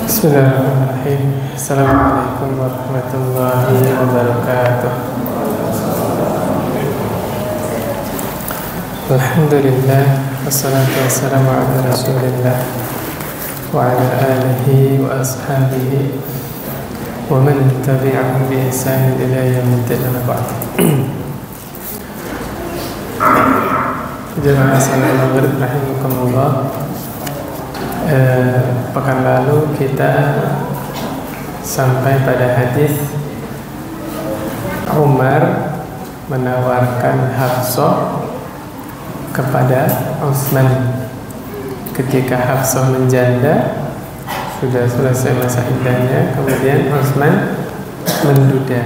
Bismillahirrahmanirrahim. Assalamualaikum warahmatullahi wabarakatuh. Alhamdulillah, wassalatu wassalamu ala rasulillah wa ala alihi wa ashabihi wa man tabi'ahum bi ihsan ila yaumil ba'd. Jemaah salat maghrib rahimakumullah. Pekan lalu kita sampai pada hadis Umar menawarkan Hafsah kepada Utsman ketika Hafsah menjanda, sudah selesai masa iddahnya, kemudian Utsman menduda.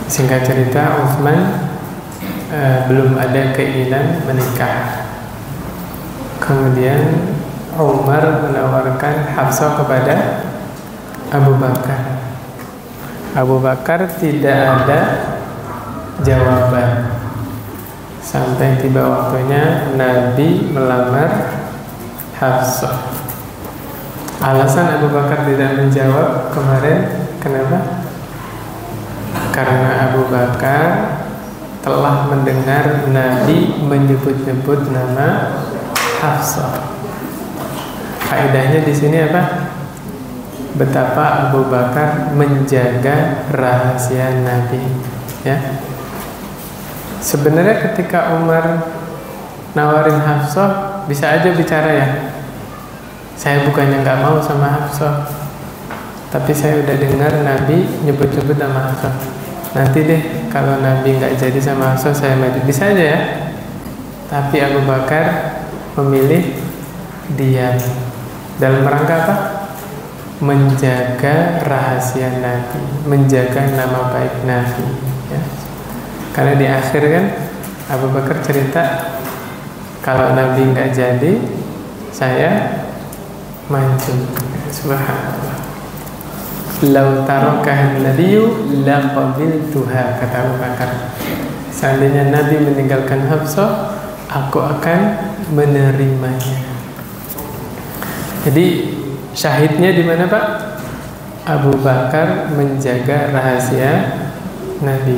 Singkat cerita, Utsman belum ada keinginan menikah. Kemudian Umar menawarkan Hafsah kepada Abu Bakar. Abu Bakar tidak ada jawaban sampai tiba waktunya Nabi melamar Hafsah. Alasan Abu Bakar tidak menjawab kemarin kenapa? Karena Abu Bakar telah mendengar Nabi menyebut-nyebut nama Hafsah. Faedahnya di sini apa? Betapa Abu Bakar menjaga rahasia Nabi, ya. Sebenarnya ketika Umar nawarin Hafsah, bisa aja bicara ya. Saya bukannya nggak mau sama Hafsah, tapi saya udah dengar Nabi nyebut-nyebut nama Hafsah. Nanti deh kalau Nabi nggak jadi sama Hafsah saya maju. Bisa aja ya. Tapi Abu Bakar memilih diam dalam rangka apa? Menjaga rahasia Nabi, menjaga nama baik Nabi, ya. Karena di akhir kan Abu Bakar cerita, kalau Nabi nggak jadi saya maju. Subhanallah. Lau tarakahan nabiyyu laqabiltuha, kata Abu Bakar. Seandainya Nabi meninggalkan Hafsah, aku akan menerimanya. Jadi syahidnya di mana, Pak? Abu Bakar menjaga rahasia Nabi.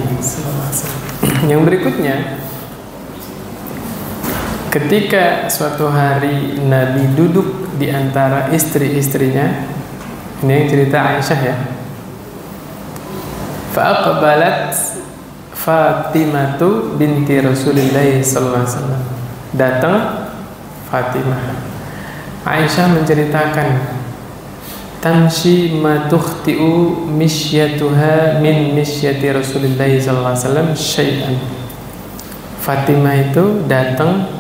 Yang berikutnya, ketika suatu hari Nabi duduk di antara istri-istrinya, ini yang cerita Aisyah ya. Fa'aqbalat Fatimatu binti Rasulullah sallallahu alaihi wasallam. Datang Fatimah. Aisyah menceritakan, tamshi ma tukhti'u misyatuha min misyati Rasulullah sallallahu alaihi wasallam syai'an. Fatimah itu datang,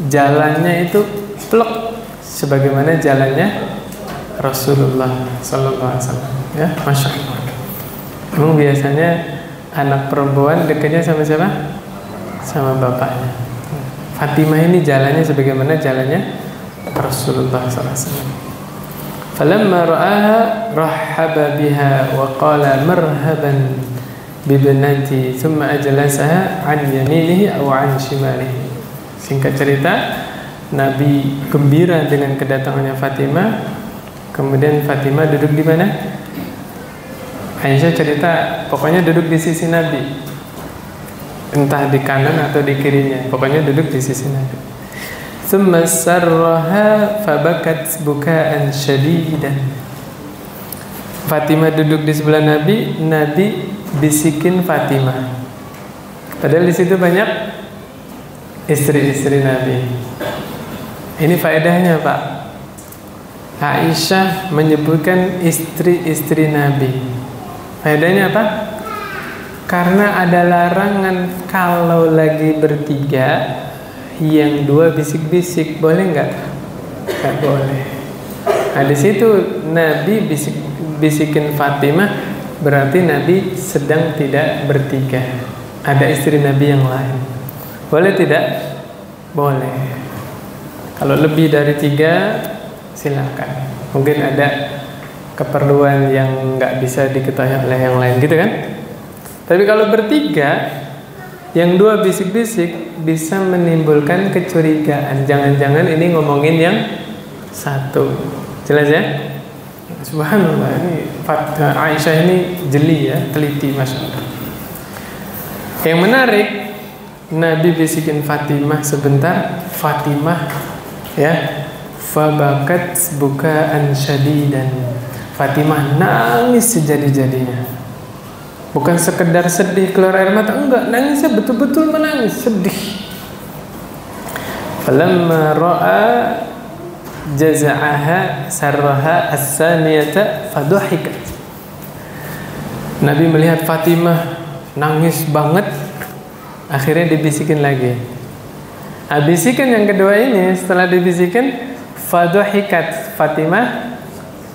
jalannya itu plek sebagaimana jalannya Rasulullah sallallahu alaihi wasallam, ya, Masya Allah. Memang biasanya anak perempuan dekatnya sama siapa? Sama bapaknya. Fatimah ini jalannya sebagaimana jalannya Rasulullah SAW. Falamma ra'aha rahhaba biha wa qala marhaban bibnati thumma ajlasaha an yaminihi aw an shimalihi. Singkat cerita, Nabi gembira dengan kedatangannya Fatimah. Kemudian Fatimah duduk di mana? Aisyah cerita, pokoknya duduk di sisi Nabi, entah di kanan atau di kirinya, pokoknya duduk di sisi Nabi. Thumma sarraha fabakat bukaan syadidan. Fatimah duduk di sebelah Nabi, Nabi bisikin Fatimah. Padahal di situ banyak istri-istri Nabi. Ini faedahnya, Pak. Aisyah menyebutkan istri-istri Nabi. Faedahnya apa? Karena ada larangan kalau lagi bertiga, yang dua bisik-bisik, boleh nggak? Nggak boleh. Nah di situ Nabi bisikin Fatimah, berarti Nabi sedang tidak bertiga. Ada istri Nabi yang lain. Boleh tidak? Boleh. Kalau lebih dari 3, silakan. Mungkin ada keperluan yang nggak bisa diketahui oleh yang lain, gitu kan? Tapi kalau bertiga, yang 2 bisik-bisik bisa menimbulkan kecurigaan. Jangan-jangan ini ngomongin yang 1. Jelas ya? Subhanallah, ini Aisyah ini jeli ya, teliti, masya Allah. Yang menarik, Nabi bisikin Fatimah sebentar, Fatimah ya, fabakat bukaan syadidan. Fatimah nangis sejadi-jadinya. Bukan sekedar sedih keluar air mata, enggak, nangisnya betul-betul menangis, sedih. Falamma ra'a jaza'aha sarraha as-saniyata fadhahikat. Nabi melihat Fatimah nangis banget, akhirnya dibisikin lagi. Bisikan yang kedua ini, setelah dibisikin, fadhahikat, Fatimah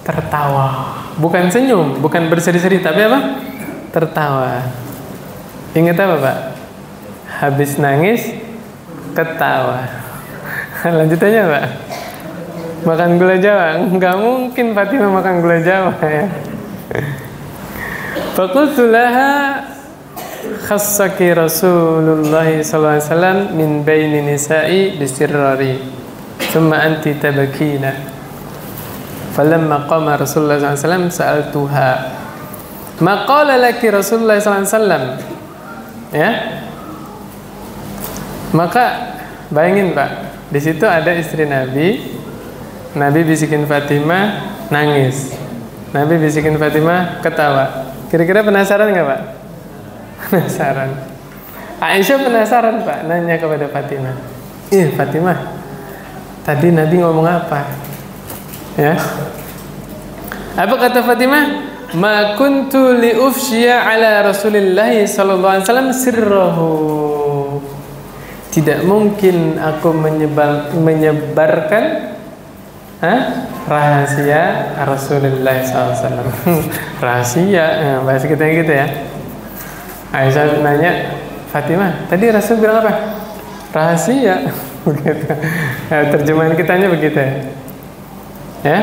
tertawa. Bukan senyum, bukan berseri-seri, tapi apa? Tertawa. Ingat apa, Pak? Habis nangis, ketawa. Lanjutannya, Pak? Makan gula Jawa. Enggak mungkin Fatimah makan gula Jawa ya. Faqultu laha khassaki Rasulullah sallallahu alaihi wasallam min baini nisa'i bisirrari thumma anti tabakina. Falamma qama Rasulullah sallallahu alaihi wasallam sa'altuha ma qala laki Rasulullah sallallahu alaihi wasallam. Ya. Maka bayangin, Pak, di situ ada istri Nabi. Nabi bisikin Fatimah nangis. Nabi bisikin Fatimah ketawa. Kira-kira penasaran nggak, Pak? Penasaran. Aisyah penasaran, Pak, nanya kepada Fatimah. Fatimah, tadi Nabi ngomong apa? Ya. Apa kata Fatimah? Ma kuntu li ufshiya ala Rasulillah sallallahu alaihi wasallam sirrahu. Tidak mungkin aku menyebarkan rahasia Rasulullah SAW. Rahasia, bahasa kita gitu ya. Aisyah nanya, Fatimah, tadi Rasul bilang apa? Rahasia. Begitu. Terjemahan kitanya begitu ya. Ya.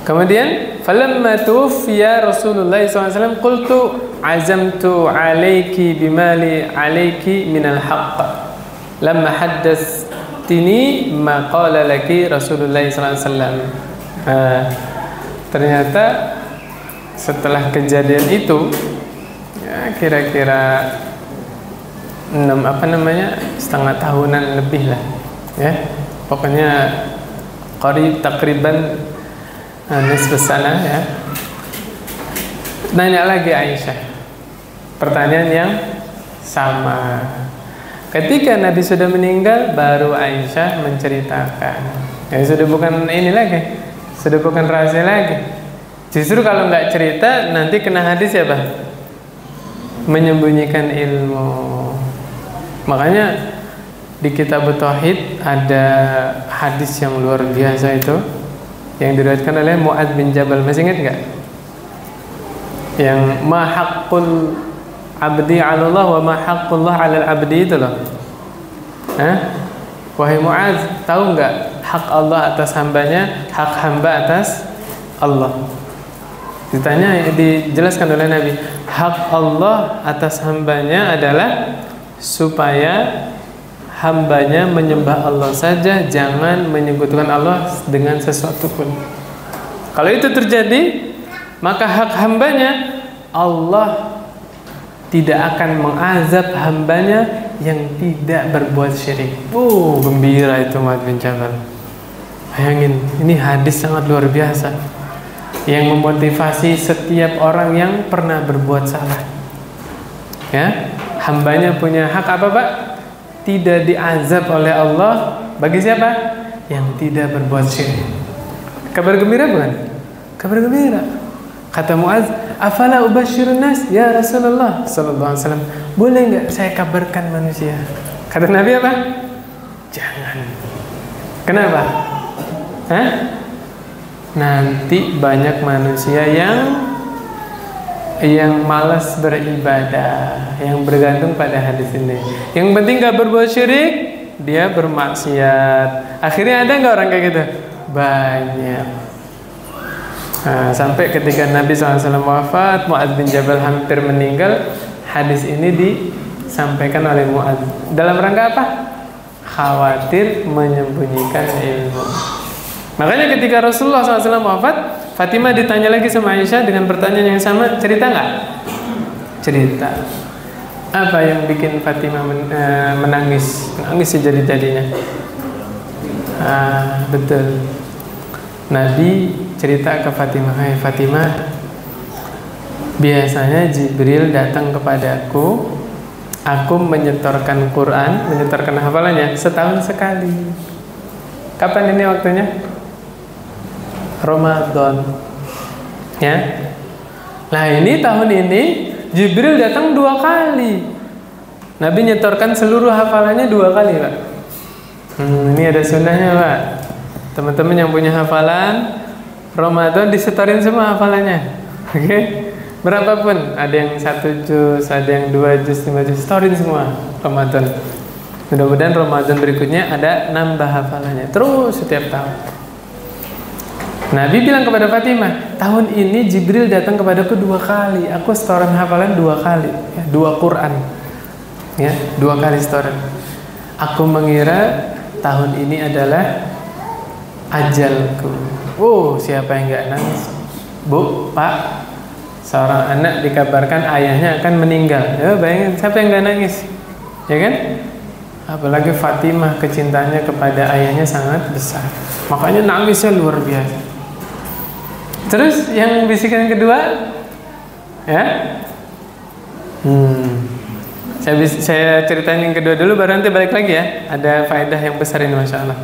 Kemudian, falamma tuwfiya Rasulullah SAW, qultu azamtu alayki bimali alayki minal haqq. Lamma haddas ini maqala laki Rasulullah SAW. Ternyata setelah kejadian itu, ya kira-kira setengah tahunan lebih lah, ya pokoknya takriban nisbus sana ya. Nanya lagi Aisyah pertanyaan yang sama. Ketika Nabi sudah meninggal, baru Aisyah menceritakan. Ya sudah bukan ini lagi, sudah bukan rahasia lagi. Justru kalau nggak cerita, nanti kena hadis ya, Pak? Menyembunyikan ilmu. Makanya di kitab Tauhid ada hadis yang luar biasa itu, yang diriwayatkan oleh Mu'adz bin Jabal. Masih ingat nggak? Yang ma haqqul abdi 'ala Allah wa ma haqqullah 'alal abdi itu loh. Wahai Mu'adz, tahu nggak hak Allah atas hambanya, hak hamba atas Allah? Ditanya, dijelaskan oleh Nabi, hak Allah atas hambanya adalah supaya hambanya menyembah Allah saja, jangan menyebutkan Allah dengan sesuatu pun. Kalau itu terjadi, maka hak hambanya, Allah tidak akan mengazab hambanya yang tidak berbuat syirik. Gembira itu Mu'adz bin Jabal. Bayangin, ini hadis sangat luar biasa yang memotivasi setiap orang yang pernah berbuat salah. Ya, hambanya punya hak apa, Pak? Tidak diazab oleh Allah. Bagi siapa? Yang tidak berbuat syirik. Kabar gembira bukan? Kabar gembira. Kata Mu'adz, afala ubashirun nas ya Rasulullah sallallahu alaihi wasallam. Boleh enggak saya kabarkan manusia? Kata Nabi apa? Jangan. Kenapa? Nanti banyak manusia yang malas beribadah, yang bergantung pada hadis ini. Yang penting enggak berbuat syirik, dia bermaksiat. Akhirnya ada enggak orang kayak gitu? Banyak. Sampai ketika Nabi SAW wafat, Mu'adz bin Jabal hampir meninggal, hadis ini disampaikan oleh Mu'adz dalam rangka apa? Khawatir menyembunyikan ilmu. Makanya ketika Rasulullah SAW wafat, Fatimah ditanya lagi sama Aisyah dengan pertanyaan yang sama, cerita nggak? Cerita. Apa yang bikin Fatimah menangis sejadi-jadinya? Betul. Nabi cerita ke Fatimah, hai Fatimah, biasanya Jibril datang kepadaku, aku menyetorkan Quran, menyetorkan hafalannya setahun sekali. Kapan ini waktunya? Ramadan. Ya. Nah ini tahun ini Jibril datang 2 kali. Nabi nyetorkan seluruh hafalannya 2 kali, Pak. Ini ada sunnahnya, Pak. Teman-teman yang punya hafalan Ramadan disetorin semua hafalannya. Oke? Berapapun, ada yang 1 juz, ada yang 2 juz, 5 juz, setorin semua Ramadan. Mudah-mudahan Ramadan berikutnya ada nambah hafalannya terus setiap tahun. Nabi bilang kepada Fatimah, tahun ini Jibril datang kepadaku 2 kali. Aku setoran hafalan 2 kali, ya, 2 Quran, ya, 2 kali setoran. Aku mengira tahun ini adalah ajalku. Oh, siapa yang nggak nangis? Bu, Pak, seorang anak dikabarkan ayahnya akan meninggal. Ya, bayangin siapa yang nggak nangis, ya kan? Apalagi Fatimah kecintaannya kepada ayahnya sangat besar, makanya nangisnya luar biasa. Terus yang bisikan kedua, ya, saya ceritain yang kedua dulu, baru nanti balik lagi ya. Ada faedah yang besar ini, masya Allah.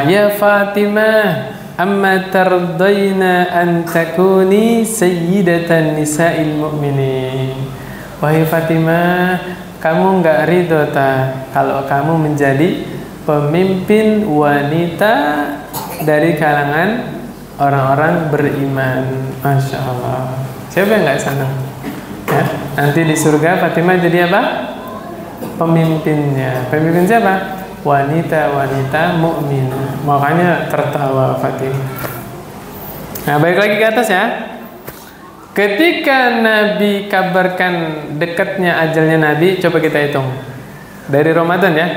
Ya Fatimah, amma tardaina an takuni sayyidatan nisa'il mu'minin. Wahai Fatimah, kamu nggak ridho kalau kamu menjadi pemimpin wanita dari kalangan orang-orang beriman. Masya Allah. Siapa yang nggak senang? Ya, nanti di surga Fatimah jadi apa? Pemimpinnya. Pemimpin siapa? Wanita-wanita mukminah. Makanya tertawa Fatimah. Nah, balik lagi ke atas ya. Ketika Nabi kabarkan dekatnya ajalnya Nabi, coba kita hitung dari Ramadan ya.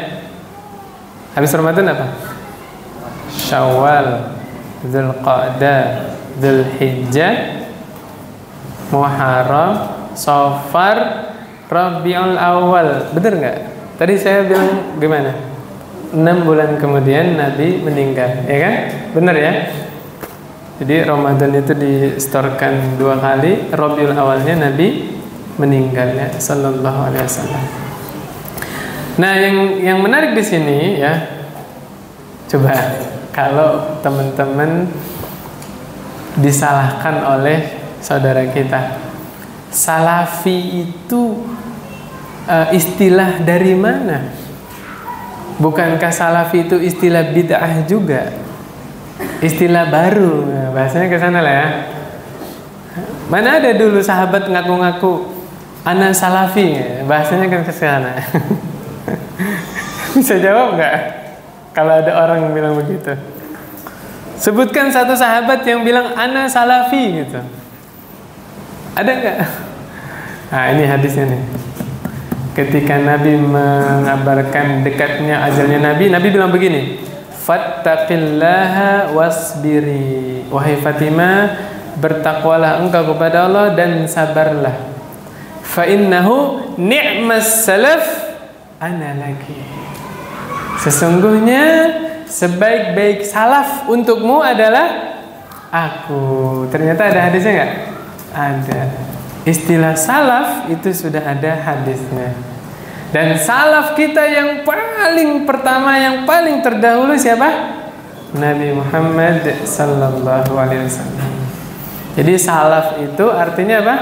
Habis Ramadan apa? Syawal, Dzulqa'dah, Dzulhijjah, Muharram, Safar, Rabiul Awal. Bener nggak? Tadi saya bilang gimana? 6 bulan kemudian Nabi meninggal, ya kan? Bener ya? Jadi Ramadan itu distorkan 2 kali, Rabiul Awalnya Nabi meninggal ya, sallallahu alaihi wasallam. Nah, yang menarik di sini ya, coba kalau teman-teman disalahkan oleh saudara kita, salafi itu istilah dari mana? Bukankah salafi itu istilah bid'ah juga? Istilah baru, nah, bahasanya ke sana lah ya. Mana ada dulu sahabat ngaku-ngaku ana salafi, bahasanya kan ke sana. Bisa jawab nggak? Kalau ada orang yang bilang begitu, sebutkan satu sahabat yang bilang ana salafi gitu. Ada nggak? Nah, ini hadisnya nih. Ketika Nabi mengabarkan dekatnya ajalnya Nabi bilang begini, fattaqillaha wasbiri. Wahai Fatimah, bertakwalah engkau kepada Allah dan sabarlah. Fa innahu ni'mas salaf ana laki. Sesungguhnya sebaik-baik salaf untukmu adalah aku. Ternyata ada hadisnya nggak? Ada. Istilah salaf itu sudah ada hadisnya. Dan salaf kita yang paling pertama, yang paling terdahulu siapa? Nabi Muhammad sallallahu alaihi wasallam. Jadi salaf itu artinya apa?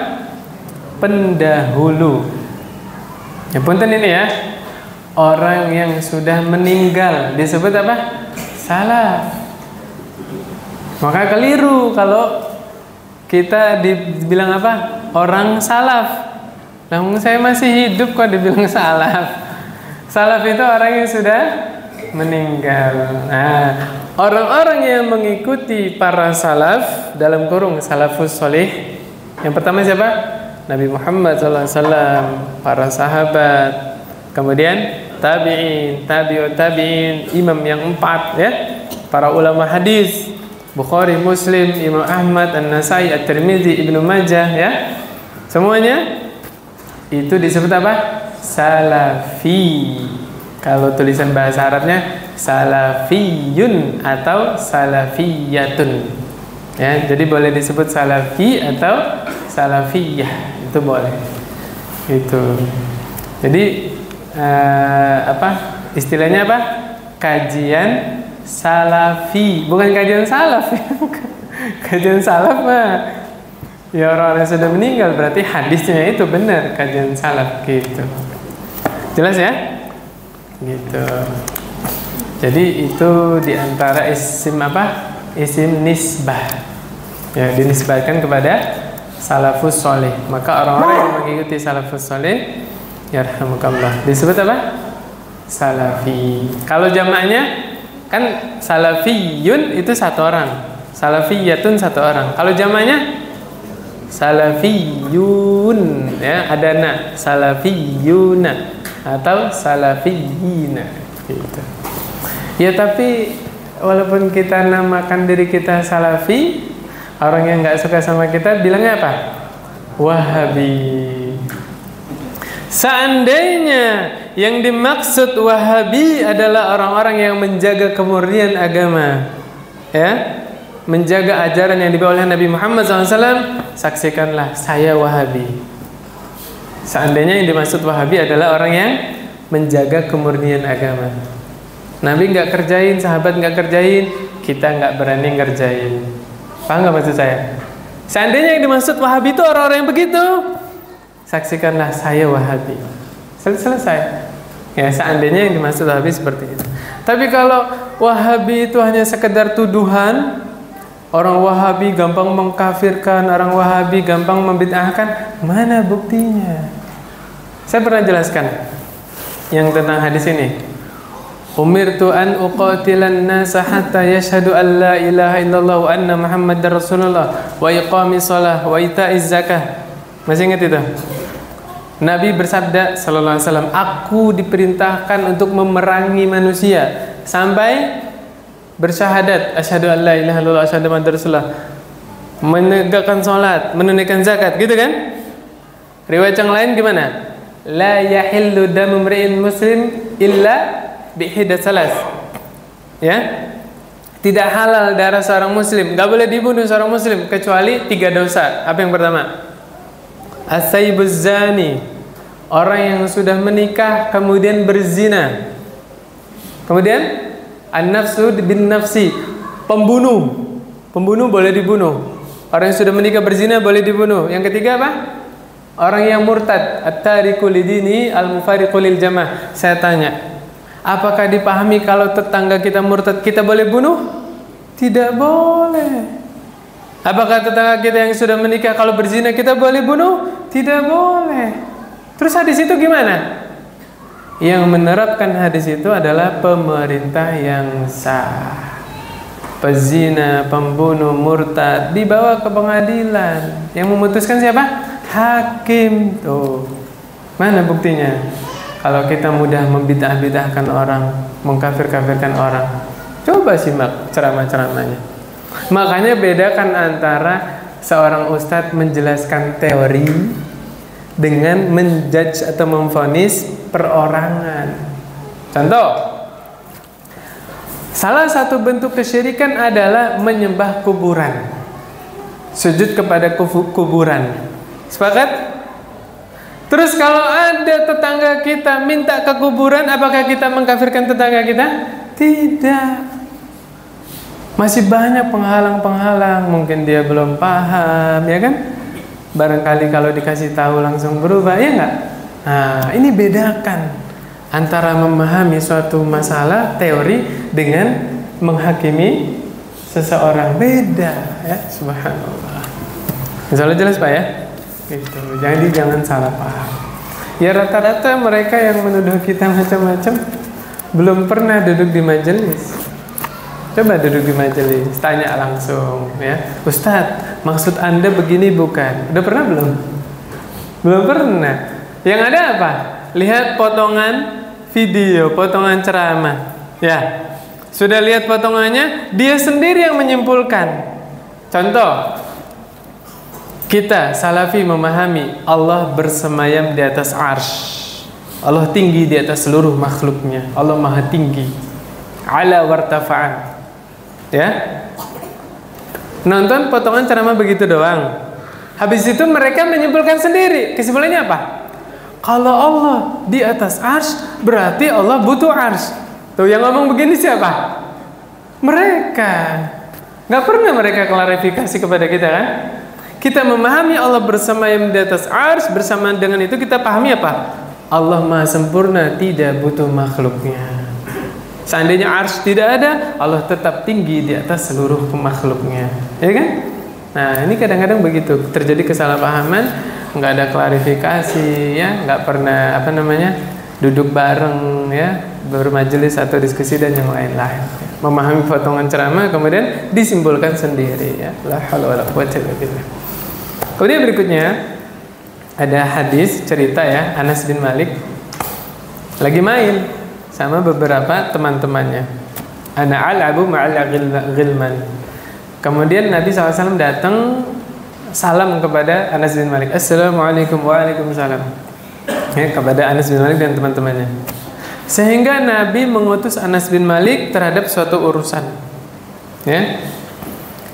Pendahulu. Ya punten ini ya. Orang yang sudah meninggal disebut apa? Salaf. Maka keliru kalau kita dibilang apa? Orang salaf. Namun saya masih hidup kok dibilang salaf. Salaf itu orang yang sudah meninggal. Nah, orang-orang yang mengikuti para salaf dalam kurung salafus soleh, yang pertama siapa? Nabi Muhammad SAW, para sahabat, kemudian tabi'in, tabi'ut tabi'in, imam yang 4 ya. para ulama hadis, Bukhari, Muslim, Imam Ahmad, An-Nasai, At-Tirmidzi, Ibnu Majah, ya. Semuanya itu disebut apa? Salafi. Kalau tulisan bahasa Arabnya salafiyun atau salafiyatun. Ya, jadi boleh disebut salafi atau salafiyah, itu boleh. Gitu. Jadi istilahnya apa? Kajian salafi, bukan kajian salaf. Kajian salaf mah ya orang-orang yang sudah meninggal, berarti hadisnya itu benar kajian salaf gitu. Jelas ya? Gitu. Jadi itu diantara isim apa? Isim nisbah. Ya, dinisbahkan kepada salafus soleh. Maka orang-orang yang mengikuti salafus soleh, yarhamukallah, disebut apa? Salafi. Kalau jamaknya kan salafiyun itu satu orang, salafiyatun satu orang. Kalau jamaknya salafiyun, ya, ada na, salafiyuna atau salafiyina gitu. Ya, tapi walaupun kita namakan diri kita salafi, orang yang nggak suka sama kita bilangnya apa? Wahabi. Seandainya yang dimaksud Wahabi adalah orang-orang yang menjaga kemurnian agama, ya, menjaga ajaran yang dibawa oleh Nabi Muhammad SAW, saksikanlah saya Wahabi. Seandainya yang dimaksud Wahabi adalah orang yang menjaga kemurnian agama. Nabi nggak kerjain, sahabat nggak kerjain, kita nggak berani ngerjain. Paham nggak maksud saya? Seandainya yang dimaksud Wahabi itu orang-orang yang begitu, saksikanlah saya Wahabi. Selesai. Ya, seandainya yang dimaksud Wahabi seperti itu. Tapi kalau Wahabi itu hanya sekedar tuduhan, orang Wahabi gampang mengkafirkan, orang Wahabi gampang membid'ahkan, mana buktinya? Saya pernah jelaskan yang tentang hadis ini. Umirtu an uqatilan nasa hatta yashhadu an la ilaha illallah wa anna Muhammadar Rasulullah wa iqamis shalah wa ita'iz zakah. Masih ingat itu? Nabi bersabda sallallahu alaihi wasallam, aku diperintahkan untuk memerangi manusia sampai bersyahadat asyhadu an la ilaha illallah asyhadu anna Rasulullah, menegakkan salat, menunaikan zakat, gitu kan? Riwayat yang lain gimana? La yahillu damu mri'in muslim illa bihidat salas. Ya, tidak halal darah seorang muslim, nggak boleh dibunuh seorang muslim kecuali 3 dosa. Apa yang pertama? As-sayyibuz zani, orang yang sudah menikah kemudian berzina. Kemudian an-nafsu bin nafsi, pembunuh. Pembunuh boleh dibunuh. Orang yang sudah menikah berzina boleh dibunuh. Yang ketiga apa? Orang yang murtad, at-tariku lidini al-mufariqu lil jamaah. Saya tanya, apakah dipahami kalau tetangga kita murtad kita boleh bunuh? Tidak boleh. Apakah tetangga kita yang sudah menikah kalau berzina kita boleh bunuh? Tidak boleh. Terus hadis itu gimana? Yang menerapkan hadis itu adalah pemerintah yang sah. Pezina, pembunuh, murtad dibawa ke pengadilan. Yang memutuskan siapa? Hakim. Tuh, mana buktinya? Kalau kita mudah membidah-bidahkan orang, mengkafir-kafirkan orang, coba simak ceramah-ceramahnya. Makanya bedakan antara seorang ustadz menjelaskan teori dengan menjudge atau memvonis perorangan. Contoh, salah satu bentuk kesyirikan adalah menyembah kuburan, sujud kepada kuburan. Sepakat? Terus kalau ada tetangga kita minta ke kuburan, apakah kita mengkafirkan tetangga kita? Tidak. Masih banyak penghalang-penghalang, mungkin dia belum paham, ya kan? Barangkali kalau dikasih tahu langsung berubah, ya enggak? Nah, ini bedakan antara memahami suatu masalah teori dengan menghakimi seseorang. Beda, ya, subhanallah. Insyaallah jelas Pak ya? Gitu. Jadi jangan salah paham. Ya, rata-rata mereka yang menuduh kita macam-macam belum pernah duduk di majelis. Coba duduk di majelis, tanya langsung, ya, Ustadz, maksud Anda begini bukan? Udah pernah belum? Belum pernah. Yang ada apa? Lihat potongan video, potongan ceramah. Ya, Sudah lihat potongannya, dia sendiri yang menyimpulkan. Contoh, kita Salafi memahami Allah bersemayam di atas arsy. Allah tinggi di atas seluruh makhluknya. Allah maha tinggi. Ala wartafa'an. Ya. Nonton potongan ceramah begitu doang. Habis itu mereka menyimpulkan sendiri. Kesimpulannya apa? Kalau Allah di atas arsy, berarti Allah butuh arsy. Tuh yang ngomong begini siapa? Mereka. Gak pernah mereka klarifikasi kepada kita kan? Kita memahami Allah bersemayam di atas arsy, bersamaan dengan itu kita pahami apa? Allah maha sempurna, tidak butuh makhluknya. Seandainya arsy tidak ada, Allah tetap tinggi di atas seluruh makhluknya, ya kan? Nah ini kadang-kadang begitu terjadi kesalahpahaman, nggak ada klarifikasi, ya, nggak pernah duduk bareng, ya, bermajelis atau diskusi dan yang lain-lain. Memahami potongan ceramah kemudian disimpulkan sendiri, ya. La haula wala quwwata illa billah. Kemudian berikutnya ada hadis cerita, ya, Anas bin Malik lagi main sama beberapa teman-temannya. Ana al'abu ma'al ghilman. Kemudian Nabi SAW datang salam kepada Anas bin Malik. Assalamualaikum. Waalaikumsalam. Ya, kepada Anas bin Malik dan teman-temannya. Sehingga Nabi mengutus Anas bin Malik terhadap suatu urusan. Ya.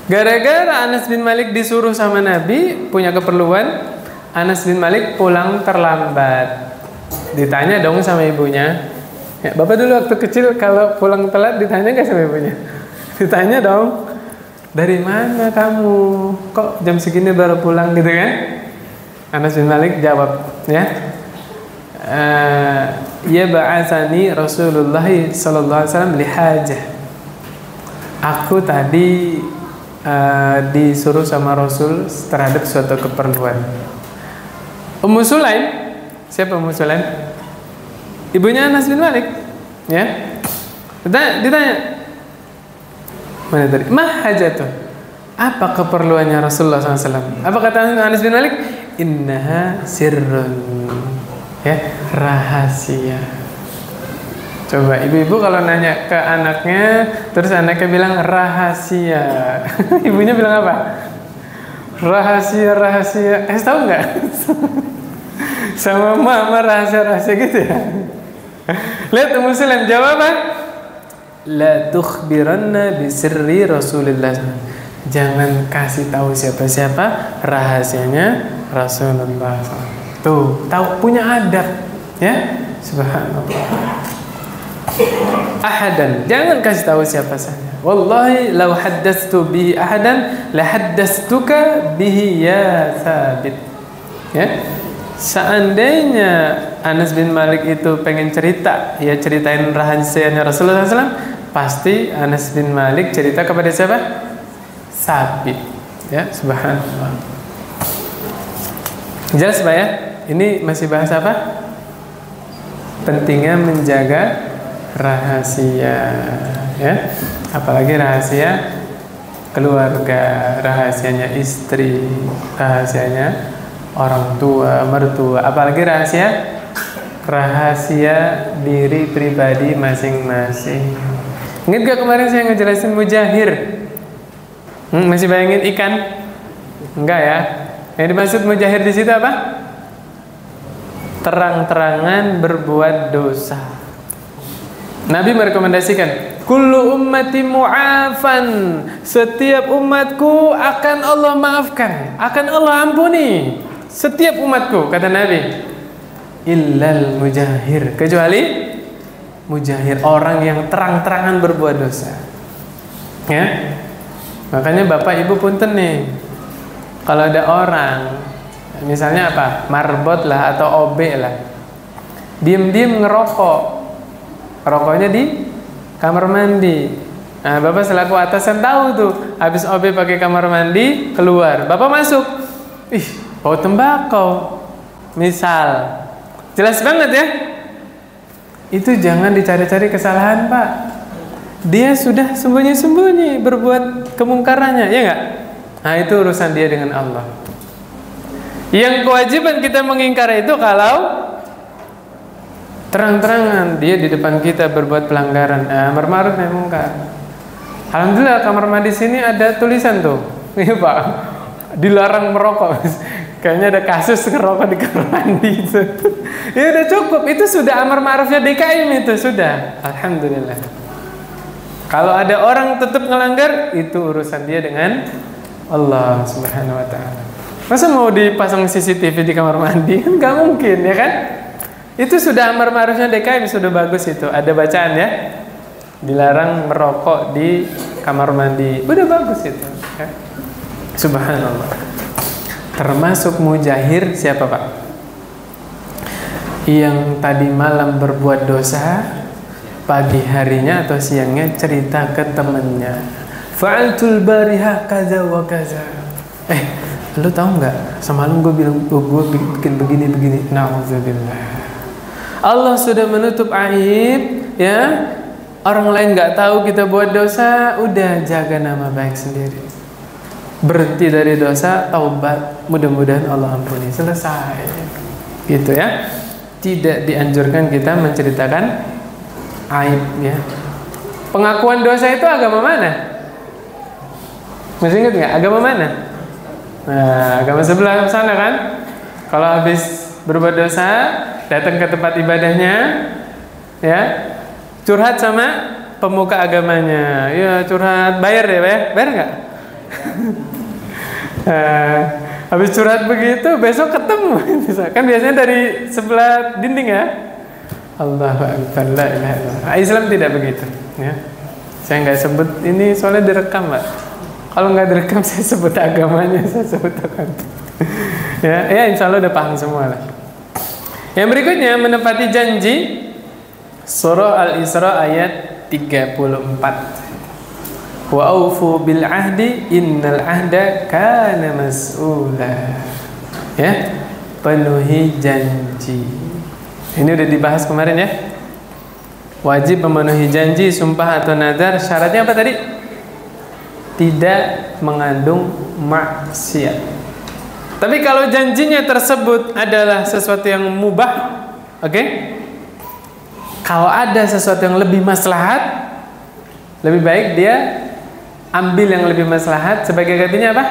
Gara-gara Anas bin Malik disuruh sama Nabi punya keperluan, Anas bin Malik pulang terlambat. Ditanya dong sama ibunya. Ya, Bapak dulu waktu kecil kalau pulang telat ditanya nggak sama ibunya? Ditanya dong. Dari mana kamu? Kok jam segini baru pulang gitu kan? Anas bin Malik jawab, ya. Ya ba'atsani Rasulullah sallallahu alaihi wasallam li hajah. Aku tadi disuruh sama Rasul terhadap suatu keperluan. Ummu Sulaim, siapa Ummu Sulaim? Ibunya Anas bin Malik, ya. Ditanya, mana tadi? Mah hajatun. Apa keperluannya Rasulullah SAW? Apa kata Anas bin Malik? Innaha sirrun. Ya, rahasia. Coba ibu-ibu kalau nanya ke anaknya, terus anaknya bilang rahasia. Ibunya bilang apa? Rahasia. Tahu nggak? Sama mama rahasia gitu ya. Lihat Muslim jawab apa? La tukhbiranna bisirri Rasulillah. Jangan kasih tahu siapa-siapa rahasianya Rasulullah. Tuh, tahu, punya adab, ya. Subhanallah. Ahadan, jangan kasih tahu siapa saja. Wallahi law haddatstu bihi ahadan la haddatstuka bihi ya Thabit. Ya. Seandainya Anas bin Malik itu pengen cerita, ya ceritain rahasianya Rasulullah SAW, pasti Anas bin Malik cerita kepada siapa? Thabit. Ya, subhanallah. Jelas Pak ya? Ini masih bahas apa? Pentingnya menjaga rahasia, ya. Apalagi rahasia keluarga, rahasianya istri, rahasianya orang tua, mertua, apalagi rahasia diri pribadi masing-masing. Ingat gak kemarin saya ngejelasin mujahir? Masih bayangin ikan? Enggak ya? Yang dimaksud mujahir di situ apa? Terang-terangan berbuat dosa. Nabi merekomendasikan, kullu ummati mu'afan. Setiap umatku akan Allah maafkan, akan Allah ampuni. Setiap umatku, kata Nabi. Illal mujahir, kecuali mujahir, orang yang terang-terangan berbuat dosa. Ya. Makanya Bapak Ibu punten nih, kalau ada orang misalnya apa, marbot lah atau OB lah, diem-diem ngerokok, rokoknya di kamar mandi. Nah, Bapak selaku atasan tahu tuh, habis OB pakai kamar mandi keluar, Bapak masuk, ih bau tembakau, misal, jelas banget ya. Itu jangan dicari-cari kesalahan Pak. Dia sudah sembunyi-sembunyi berbuat kemungkarannya, ya nggak? Nah itu urusan dia dengan Allah. Yang kewajiban kita mengingkari itu kalau terang-terangan dia di depan kita berbuat pelanggaran, amar ma'ruf nahi munkar. Alhamdulillah kamar mandi sini ada tulisan tuh, iya Pak, dilarang merokok. Kayaknya ada kasus ngerokok di kamar mandi itu. Ya udah cukup, itu sudah amar ma'rufnya DKM itu sudah. Alhamdulillah. Kalau ada orang tetap ngelanggar, itu urusan dia dengan Allah Subhanahu wa taala. Masa mau dipasang CCTV di kamar mandi? Kan nggak mungkin, ya kan? Itu sudah amar ma'rufnya DKM, sudah bagus itu. Ada bacaan ya. Dilarang merokok di kamar mandi. Udah bagus itu, ya. Subhanallah. Termasuk mujahir siapa Pak? Yang tadi malam berbuat dosa, pagi harinya atau siangnya cerita ke temennya, fa'altul bariha kaza wa kaza. Lu tahu nggak? Semalam gue bilang gue bikin begini. Nauzubillah. Allah sudah menutup aib, ya. Orang lain nggak tahu kita buat dosa, udah jaga nama baik sendiri. Berhenti dari dosa, taubat, mudah-mudahan Allah ampuni, selesai. Gitu ya. Tidak dianjurkan kita menceritakan aib, ya. Pengakuan dosa itu agama mana? Masih ingat nggak? Agama mana? Nah, agama sebelah sana kan. Kalau habis berbuat dosa, datang ke tempat ibadahnya, ya, curhat sama pemuka agamanya. Ya, curhat, bayar deh, bayar nggak? Habis curhat begitu, besok ketemu. Kan biasanya dari sebelah dinding ya. Allahu Akbar, la ilaha illallah. Islam tidak begitu, ya. Saya nggak sebut ini soalnya direkam, Pak. Kalau nggak direkam saya sebut agamanya, saya sebut agama. Ya, insya Allah udah paham semua lah. Yang berikutnya menepati janji. Surah Al-Isra ayat 34. Wa aufu bil ahdi innal ahda kana mas'ula. Ya, penuhi janji. Ini udah dibahas kemarin ya. Wajib memenuhi janji, sumpah atau nadar. Syaratnya apa tadi? Tidak mengandung maksiat. Tapi kalau janjinya tersebut adalah sesuatu yang mubah, oke? Kalau ada sesuatu yang lebih maslahat, lebih baik dia ambil yang lebih maslahat. Sebagai gantinya apa?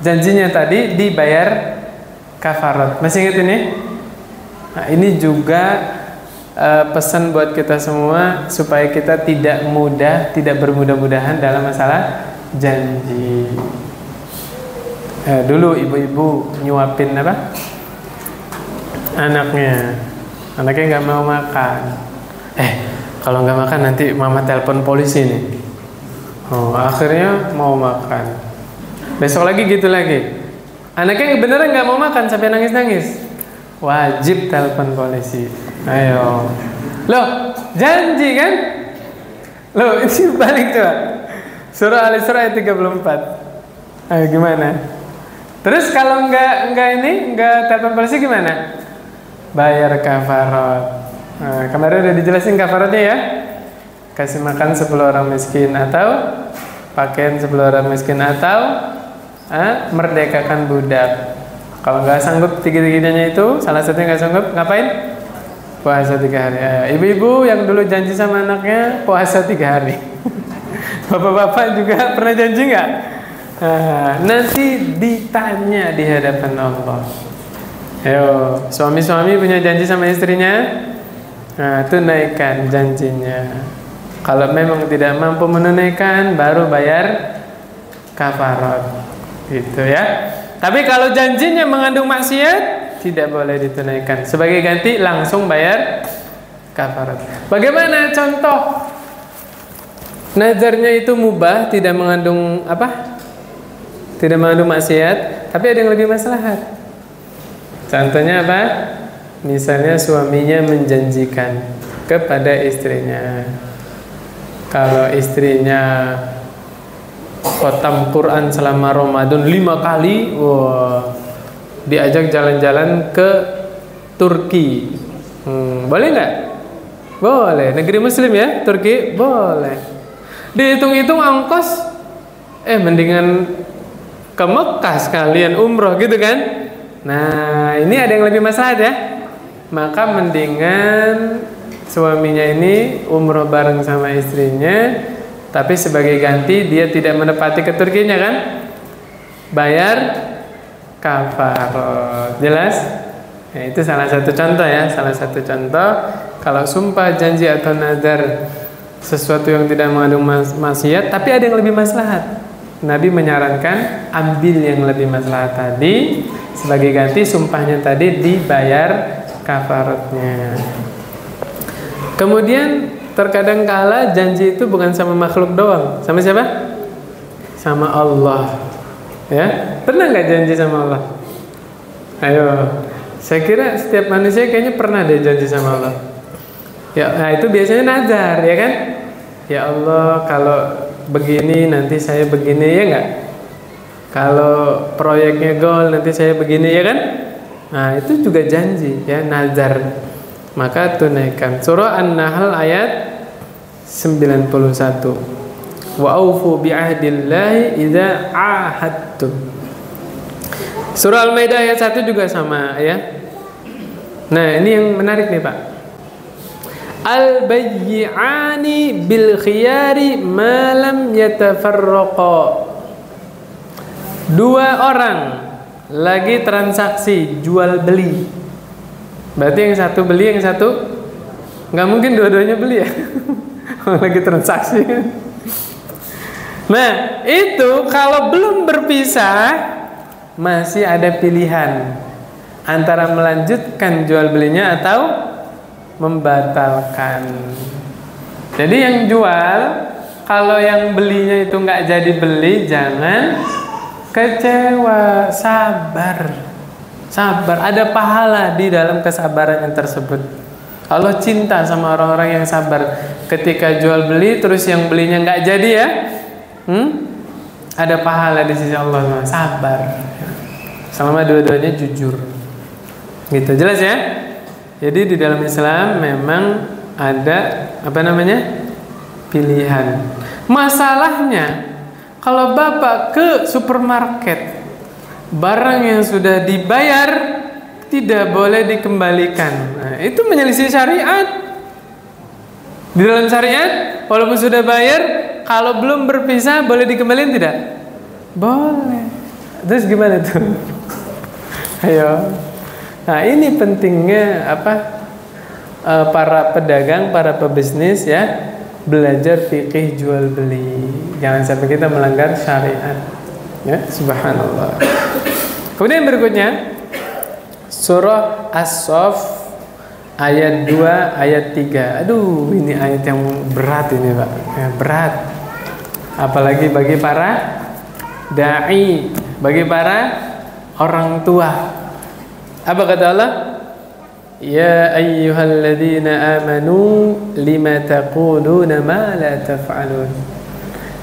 Janjinya tadi dibayar kafarat. Masih ingat ini? Nah, ini juga pesan buat kita semua supaya kita tidak bermudah-mudahan dalam masalah janji. Dulu ibu-ibu nyuapin apa? Anaknya nggak mau makan. Kalau nggak makan nanti mama telepon polisi nih. Akhirnya mau makan. Besok lagi gitu lagi. Anaknya beneran nggak mau makan sampai nangis-nangis. Wajib telepon polisi. Ayo. Loh, janji kan? Loh, ini balik tuh. Surah Al-Isra ayat 34. Ayo gimana? Terus kalau nggak telepon polisi gimana? Bayar kafarat. Nah, kemarin udah dijelasin kafaratnya ya. Kasih makan 10 orang miskin atau pakaian 10 orang miskin atau merdekakan budak. Kalau nggak sanggup tiga-tiganya itu, salah satunya nggak sanggup, ngapain? Puasa 3 hari. Ibu-ibu yang dulu janji sama anaknya puasa 3 hari. Bapak-bapak juga pernah janji nggak? Nanti ditanya di hadapan Allah. Ayo, suami-suami punya janji sama istrinya, tunaikan janjinya. Kalau memang tidak mampu menunaikan, baru bayar kafarat, gitu ya. Tapi kalau janjinya mengandung maksiat, tidak boleh ditunaikan. Sebagai ganti langsung bayar kafarat. Bagaimana contoh? Nazarnya itu mubah, tidak mengandung apa? Tidak mengandung maksiat, tapi ada yang lebih maslahat. Contohnya apa? Misalnya suaminya menjanjikan kepada istrinya, kalau istrinya khatam Quran selama Ramadan 5 kali, diajak jalan-jalan ke Turki. Boleh nggak? Boleh. Negeri Muslim ya, Turki boleh. Dihitung-hitung ongkos, mendingan ke Mekah sekalian umroh gitu kan? Nah, ini ada yang lebih maslahat ya. maka mendingan suaminya ini umroh bareng sama istrinya, tapi sebagai ganti dia tidak menepati ke Turkinya kan, bayar kafarot. Jelas? Ya, itu salah satu contoh ya, salah satu contoh. Kalau sumpah, janji atau nadar sesuatu yang tidak mengandung maksiat, tapi ada yang lebih maslahat, Nabi menyarankan ambil yang lebih maslahat tadi, sebagai ganti sumpahnya tadi dibayar kafaratnya. Kemudian terkadang kala janji itu bukan sama makhluk doang, sama siapa? Sama Allah. Ya, pernah nggak janji sama Allah? Ayo, saya kira setiap manusia kayaknya pernah deh janji sama Allah. Ya, nah itu biasanya nazar, ya kan? Ya Allah, kalau begini nanti saya begini, ya nggak? Kalau proyeknya goal nanti saya begini, ya kan? Nah itu juga janji, ya, nazar. Maka tunaikan. Surah An-Nahl ayat 91. Wa aufu bi'ahdillahi idza ahadtum. Surah Al-Maidah ayat 1 juga sama, ya. Nah ini yang menarik nih Pak. Al-bayyi'ani bil khiyari ma lam yatafarraqa. Dua orang lagi transaksi jual beli. Berarti yang satu beli, yang satu nggak mungkin dua-duanya beli ya. Lagi transaksi. Nah itu kalau belum berpisah masih ada pilihan antara melanjutkan jual belinya atau membatalkan. Jadi yang jual, kalau yang belinya itu nggak jadi beli, jangan kecewa, sabar. Ada pahala di dalam kesabaran yang tersebut. Allah cinta sama orang-orang yang sabar. Ketika jual beli terus yang belinya nggak jadi ya, ada pahala di sisi Allah. Sabar, selama dua-duanya jujur. Gitu, jelas ya. Jadi di dalam Islam memang ada pilihan. Masalahnya kalau Bapak ke supermarket, barang yang sudah dibayar tidak boleh dikembalikan. Nah, itu menyelisih syariat. Di dalam syariat, walaupun sudah bayar, kalau belum berpisah boleh dikembalikan tidak? Boleh. Terus gimana tuh? Ayo. Nah, ini pentingnya para pedagang, para pebisnis ya, belajar fikih jual beli. Jangan sampai kita melanggar syariat. Ya, subhanallah. Kemudian berikutnya surah As-Saff ayat 2 ayat 3. Aduh, ini ayat yang berat ini, Pak. Ya, berat. Apalagi bagi para dai, bagi para orang tua. Apa kata Allah? Ya ayyuhalladzina amanu lima taquluna ma la taf'alun.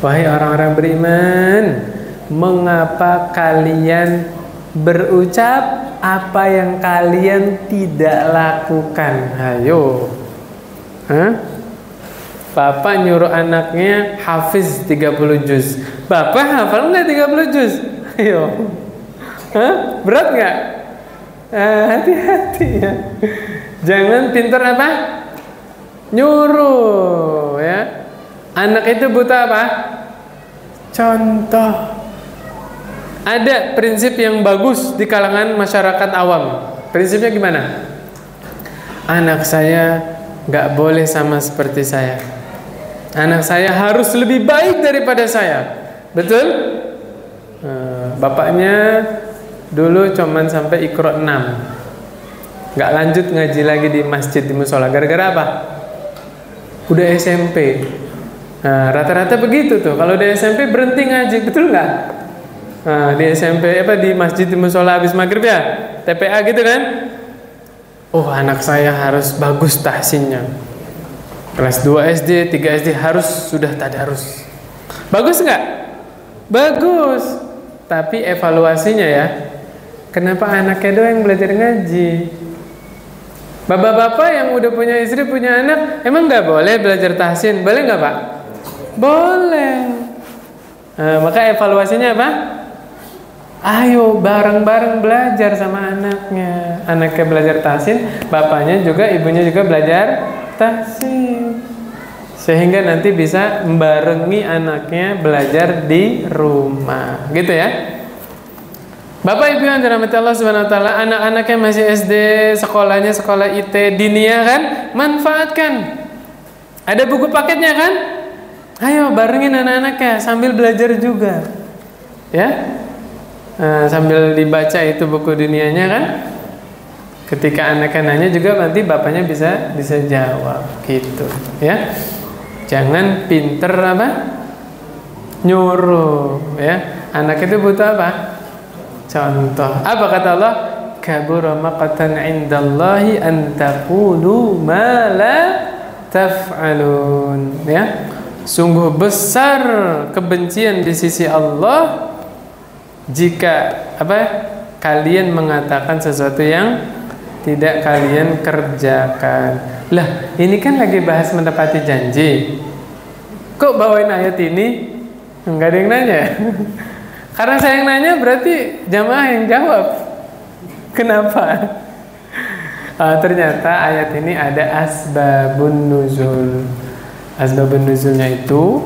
Wahai orang-orang beriman, mengapa kalian berucap apa yang kalian tidak lakukan? Ayo. Bapak nyuruh anaknya hafiz 30 juz. Bapak hafal enggak 30 juz? Ayo. Berat enggak? Hati-hati ya. Jangan pintar apa? Nyuruh ya. Anak itu butuh apa? Contoh. Ada prinsip yang bagus di kalangan masyarakat awam. Prinsipnya gimana? Anak saya gak boleh sama seperti saya. Anak saya harus lebih baik daripada saya. Betul? Bapaknya dulu cuman sampai Iqra 6, gak lanjut ngaji lagi di masjid, di musola. Gara-gara apa? Udah SMP. Nah, rata-rata begitu tuh. Kalau udah SMP berhenti ngaji, betul nggak? Nah, di SMP di masjid, di musola habis maghrib ya, TPA gitu kan? Oh, anak saya harus bagus tahsinnya. Kelas 2 SD, 3 SD harus sudah tadarus. Bagus nggak? Bagus. Tapi evaluasinya ya, kenapa anaknya doang yang belajar ngaji? Bapak-bapak yang udah punya istri, punya anak, emang nggak boleh belajar tahsin? Boleh nggak Pak? Boleh. Nah, maka evaluasinya apa? Ayo bareng-bareng belajar sama anaknya. anaknya belajar tahsin, bapaknya juga, ibunya juga belajar tahsin. Sehingga nanti bisa membarengi anaknya belajar di rumah. Gitu ya. Bapak Ibu yang dirahmati Allah Subhanahu wa taala, anak-anaknya masih SD, sekolahnya sekolah IT diniyah kan? Manfaatkan. Ada buku paketnya kan? Ayo barengin anak-anaknya sambil belajar juga. Ya. Nah, sambil dibaca itu buku dunianya kan? Ketika anaknya nanya juga nanti bapaknya bisa jawab gitu, ya. Jangan pinter apa? Nyuruh, ya. Anak itu butuh apa? Contoh. Apa kata Allah? Kabura maqtan 'indallahi an taqulu ma la taf'alun, ya. Sungguh besar kebencian di sisi Allah jika apa? Kalian mengatakan sesuatu yang tidak kalian kerjakan. Lah, ini kan lagi bahas menepati janji. Kok bawain ayat ini? Enggak ada yang nanya. Karena saya yang nanya berarti jamaah yang jawab. Kenapa? Ternyata ayat ini ada asbabun nuzul. Asbabun nuzulnya itu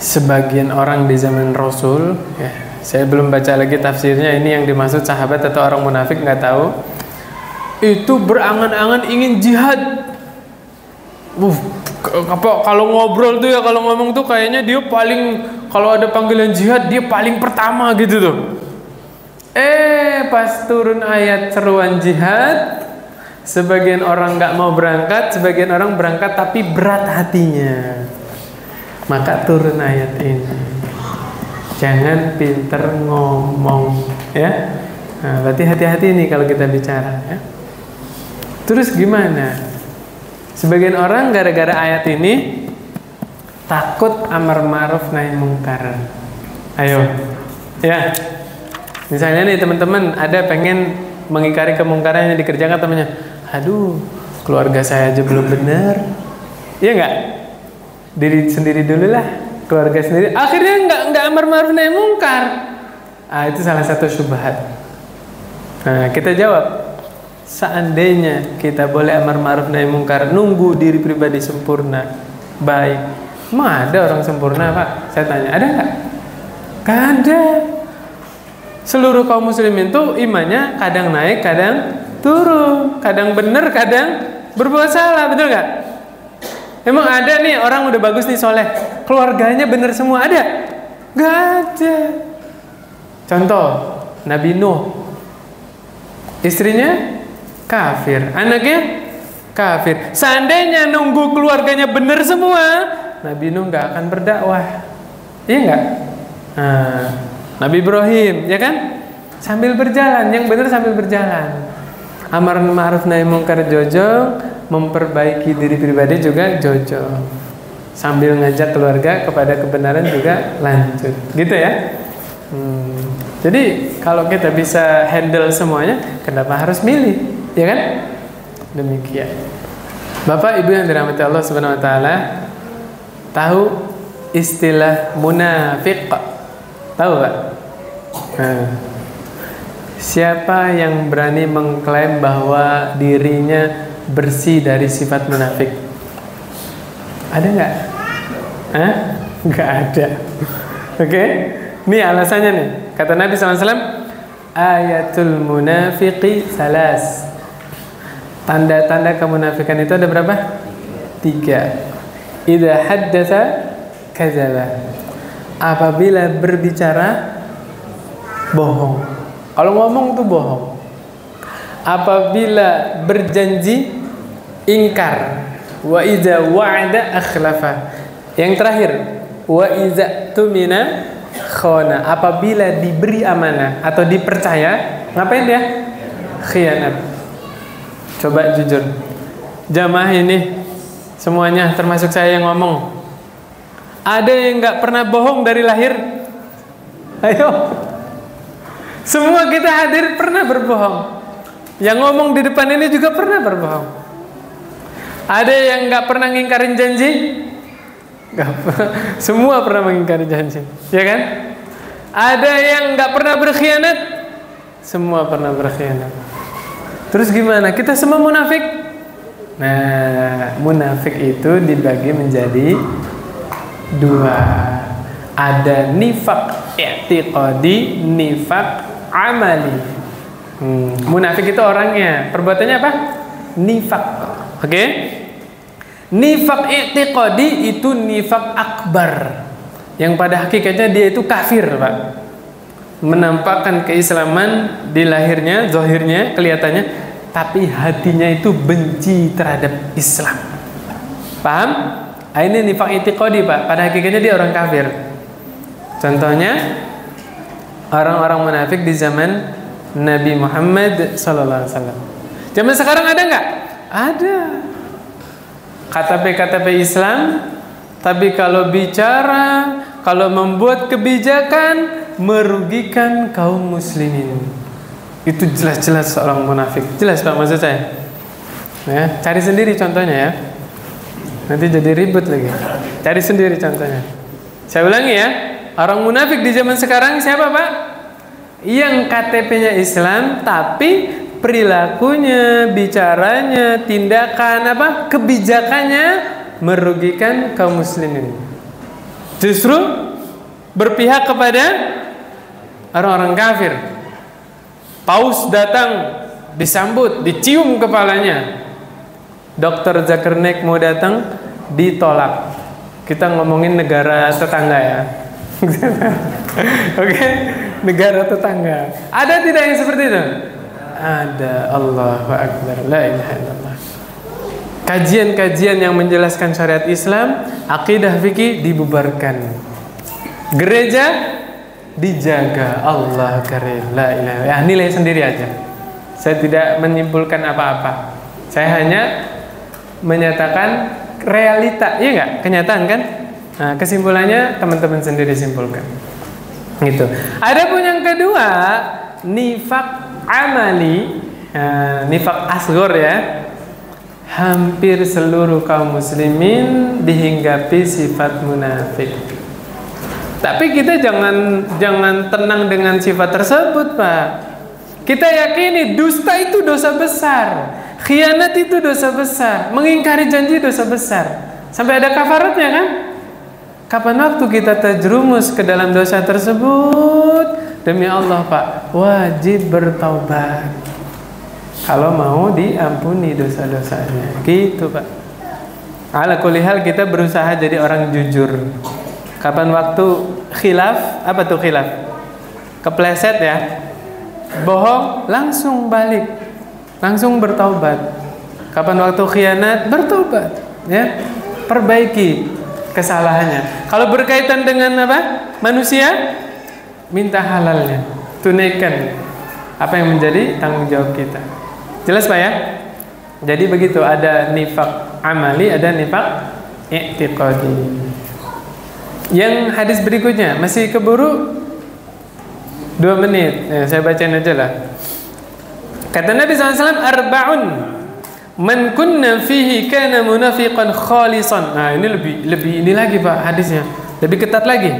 sebagian orang di zaman Rasul, ya, saya belum baca lagi tafsirnya, ini yang dimaksud sahabat atau orang munafik nggak tahu. Itu berangan-angan ingin jihad. Kalau ngobrol tuh ya, kalau ngomong tuh kayaknya dia paling, kalau ada panggilan jihad dia paling pertama gitu tuh. Pas turun ayat seruan jihad, sebagian orang nggak mau berangkat, sebagian orang berangkat tapi berat hatinya. Maka turun ayat ini. Jangan pinter ngomong, ya. Nah, berarti hati-hati nih kalau kita bicara, ya. Terus gimana? Sebagian orang gara-gara ayat ini takut amar ma'ruf nahi mungkar. Ayo, ya. Misalnya nih teman-teman ada pengen mengingkari kemungkaran yang dikerjakan temannya. Aduh, keluarga saya aja belum benar. Iya nggak? Diri sendiri dulu lah, keluarga sendiri. Akhirnya nggak amar ma'ruf nahi mungkar. Itu salah satu syubhat. Nah, kita jawab. Seandainya kita boleh amar ma'ruf nahi mungkar, nunggu diri pribadi sempurna, baik. Emang ada orang sempurna, Pak? Saya tanya, ada nggak? Gak ada. Seluruh kaum muslimin itu imannya kadang naik, kadang turun, kadang benar, kadang berbuat salah, betul nggak? Emang ada nih orang udah bagus nih soleh, keluarganya benar semua, ada? Gak ada. Contoh, Nabi Nuh, istrinya kafir, anaknya kafir. Seandainya nunggu keluarganya benar semua, Nabi Nuh nggak akan berdakwah, iya nggak? Nah, Nabi Ibrahim, ya kan? Sambil berjalan, yang benar sambil berjalan. Amar ma'ruf nahi mungkar jojong, memperbaiki diri pribadi juga jojong. Sambil ngajak keluarga kepada kebenaran juga lanjut, gitu ya. Jadi kalau kita bisa handle semuanya, kenapa harus milih, ya kan? Demikian. Bapak Ibu yang dirahmati Allah Subhanahu wa taala, tahu istilah munafik? Tahu Pak? Siapa yang berani mengklaim bahwa dirinya bersih dari sifat munafik? Ada nggak? Nggak ada. Oke? Ini alasannya nih. Kata Nabi SAW, ayatul munafiqi salas. Tanda-tanda kemunafikan itu ada berapa? 3. Idza haddatsa kadzaba. Apabila berbicara bohong. Kalau ngomong tuh bohong. Apabila berjanji ingkar. Wa idza wa'ada akhlafa. Yang terakhir, wa idza tumina khana. Apabila diberi amanah atau dipercaya, ngapain dia? Khianat. Coba jujur, jamaah ini semuanya termasuk saya yang ngomong, ada yang nggak pernah bohong dari lahir? Ayo, semua kita hadir pernah berbohong. Yang ngomong di depan ini juga pernah berbohong. Ada yang nggak pernah ngingkarin janji? Nggak, semua pernah mengingkari janji, ya kan? Ada yang nggak pernah berkhianat? Semua pernah berkhianat. Terus gimana? Kita semua munafik? Nah, munafik itu dibagi menjadi dua. Ada nifak i'tiqadi, nifak amali. Munafik itu orangnya, perbuatannya apa? Nifak. Oke? Nifak i'tiqadi itu nifak akbar, yang pada hakikatnya dia itu kafir, Pak. Menampakkan keislaman di lahirnya, zahirnya, kelihatannya, tapi hatinya itu benci terhadap Islam. Paham? Ini nifak i'tiqadi, Pak. Pada hakikatnya dia orang kafir. Contohnya orang-orang munafik di zaman Nabi Muhammad SAW. Zaman sekarang ada nggak? Ada. KTP Islam, tapi kalau bicara, kalau membuat kebijakan merugikan kaum muslimin, itu jelas-jelas seorang munafik. Jelas, Pak, maksud saya. Ya, cari sendiri contohnya ya. Nanti jadi ribut lagi. Cari sendiri contohnya. Saya ulangi ya. Orang munafik di zaman sekarang siapa, Pak? Yang KTP-nya Islam, tapi perilakunya, bicaranya, tindakan kebijakannya merugikan kaum muslimin. Justru berpihak kepada orang-orang kafir. Paus datang, disambut, dicium kepalanya. Dr. Zakir Naik mau datang, ditolak. Kita ngomongin negara tetangga ya. Oke, negara tetangga. Ada tidak yang seperti itu? Ada. Allahu Akbar, la ilaha illallah. Kajian-kajian yang menjelaskan syariat Islam, akidah fikih dibubarkan. Gereja dijaga. Allah karim, la ilaha. Ya, nilai sendiri aja. Saya tidak menyimpulkan apa-apa. Saya hanya menyatakan realita, iya nggak? Kenyataan kan? Nah, kesimpulannya teman-teman sendiri simpulkan. Gitu. Adapun yang kedua, nifak amali, nifak asghar ya. Hampir seluruh kaum muslimin dihinggapi sifat munafik. Tapi kita jangan tenang dengan sifat tersebut, Pak. Kita yakini dusta itu dosa besar, khianat itu dosa besar, mengingkari janji dosa besar. Sampai ada kafaratnya kan? Kapan waktu kita terjerumus ke dalam dosa tersebut, demi Allah, Pak, wajib bertaubat kalau mau diampuni dosa-dosanya. Gitu, Pak. Ala kulli hal kita berusaha jadi orang jujur. Kapan waktu khilaf, apa tuh khilaf? Kepleset ya, bohong, langsung balik, langsung bertaubat. Kapan waktu khianat, bertaubat, ya, perbaiki kesalahannya. Kalau berkaitan dengan manusia, minta halalnya, tunaikan apa yang menjadi tanggung jawab kita. Jelas, Pak ya? Jadi begitu, ada nifak amali, ada nifak i'tiqadi. Yang hadis berikutnya masih keburu 2 menit. Saya bacain aja lah. Kata Nabi SAW, arba'un man kunna fihi kana munafiqan khalisan. Nah, ini lebih ini lagi, Pak, hadisnya. Lebih ketat lagi.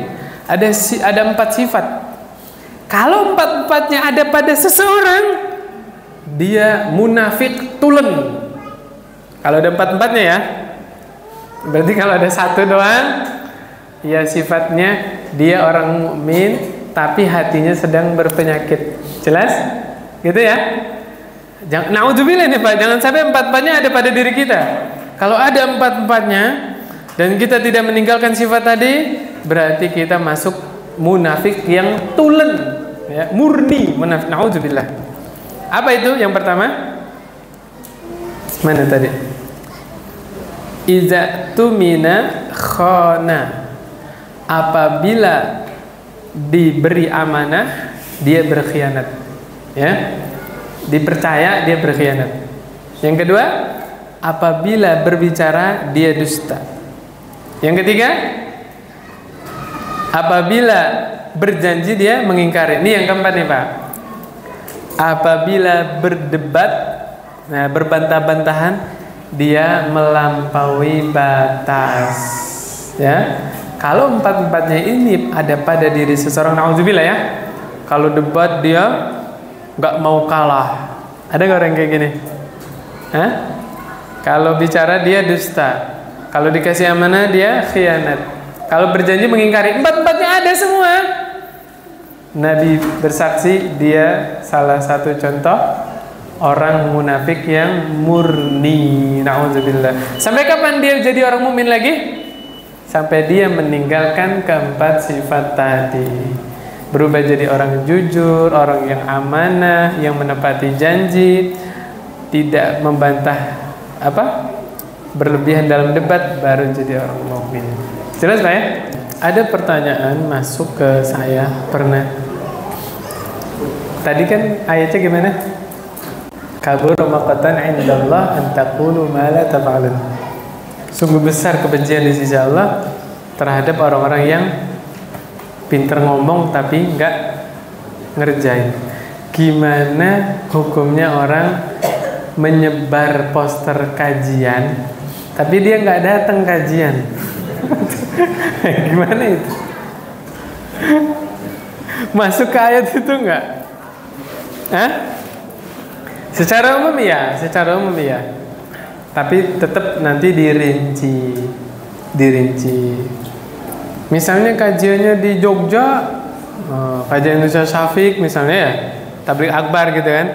Ada 4 sifat. Kalau 4-4-nya ada pada seseorang, dia munafik tulen. Kalau ada 4-4-nya ya. Berarti kalau ada 1 doang, ya sifatnya dia orang mukmin tapi hatinya sedang berpenyakit. Jelas? Gitu ya? Na'udzubillah nih, Pak, jangan sampai 4-4-nya ada pada diri kita. Kalau ada 4-4-nya dan kita tidak meninggalkan sifat tadi, berarti kita masuk munafik yang tulen, ya, murni munafik. Na'udzubillah. Apa itu? Yang pertama, mana tadi? Iza tumina khana. Apabila diberi amanah, dia berkhianat. Ya. Dipercaya, dia berkhianat. Yang kedua, apabila berbicara, dia dusta. Yang ketiga, apabila berjanji, dia mengingkari. Ini yang keempat nih, Pak. Apabila berdebat, nah, berbantah-bantahan, dia melampaui batas. Ya. Kalau 4-4-nya ini ada pada diri seseorang, na'udzubillah ya. Kalau debat dia nggak mau kalah, Ada nggak orang kayak gini? Hah? Kalau bicara dia dusta, kalau dikasih amanah dia khianat, kalau berjanji mengingkari. Empat-empatnya ada semua. Nabi bersaksi dia salah satu contoh orang munafik yang murni. Na'udzubillah. Sampai kapan dia jadi orang mukmin lagi? Sampai dia meninggalkan keempat sifat tadi. Berubah jadi orang jujur, orang yang amanah, yang menepati janji, tidak membantah berlebihan dalam debat, baru jadi orang mukmin. Jelas Pak ya? Ada pertanyaan masuk ke saya pernah. Tadi kan ayatnya gimana? Kabura maqatan 'indallah an taqulu ma la taf'alun. Sungguh besar kebencian di sisi Allah terhadap orang-orang yang pinter ngomong tapi nggak ngerjain. Gimana hukumnya orang menyebar poster kajian tapi dia nggak datang kajian? Gimana itu? Masuk ke ayat itu nggak? Hah? Secara umum ya. Tapi tetap nanti dirinci. Misalnya kajiannya di Jogja, kajian Indonesia Syafiq misalnya ya, tabligh akbar gitu kan.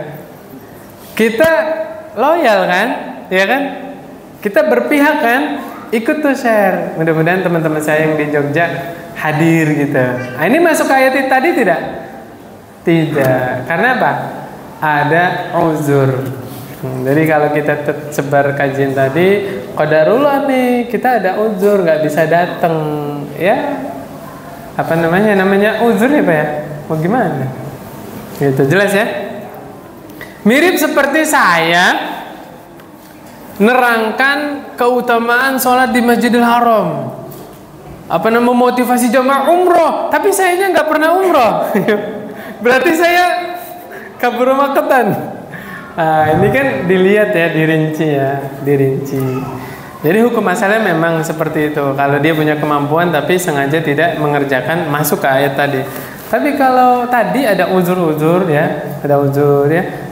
Kita loyal kan, ya kan? Kita berpihak kan, ikut tuh share. Mudah-mudahan teman-teman saya yang di Jogja hadir gitu. Nah, ini masuk ke ayat tadi tidak? Tidak. Karena apa? Ada uzur. Jadi kalau kita sebar kajian tadi, qadarullah nih, kita ada uzur, nggak bisa datang, ya. Apa namanya? Namanya uzur ya Pak ya? Mau gimana? Gitu, jelas ya? Mirip seperti saya nerangkan keutamaan sholat di Masjidil Haram. Apa namanya, motivasi jamaah umroh, tapi sayanya nggak pernah umroh. Berarti saya kabur maketan. Nah, ini kan dilihat ya, dirinci. Jadi hukum asalnya memang seperti itu. Kalau dia punya kemampuan tapi sengaja tidak mengerjakan, masuk ke ayat tadi. Tapi kalau tadi ada uzur ya,